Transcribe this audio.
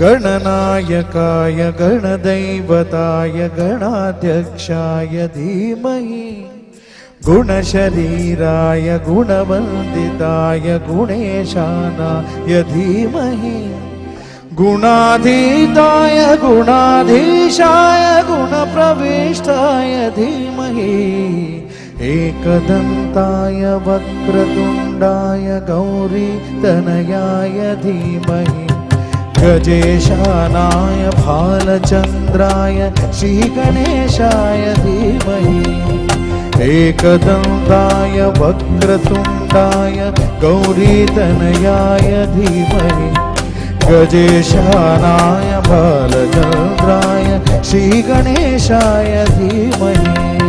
गणनायकाय गणदैवताय गणाध्यक्षाय धीमहि गुणशरीराय गुणवन्दिताय गुणेशानाय धीमहि गुणाधीताय गुणाधीशाय गुणप्रविष्टाय धीमहि एकदन्ताय वक्रतुण्डाय गौरीतनयाय धीमहि गजेशानाय भालचन्द्राय श्रीगणेशाय धीमहि एकदन्ताय वक्रतुण्डाय गौरीतनयाय धीमहि गजेशानाय भालचन्द्राय श्रीगणेशाय धीमहि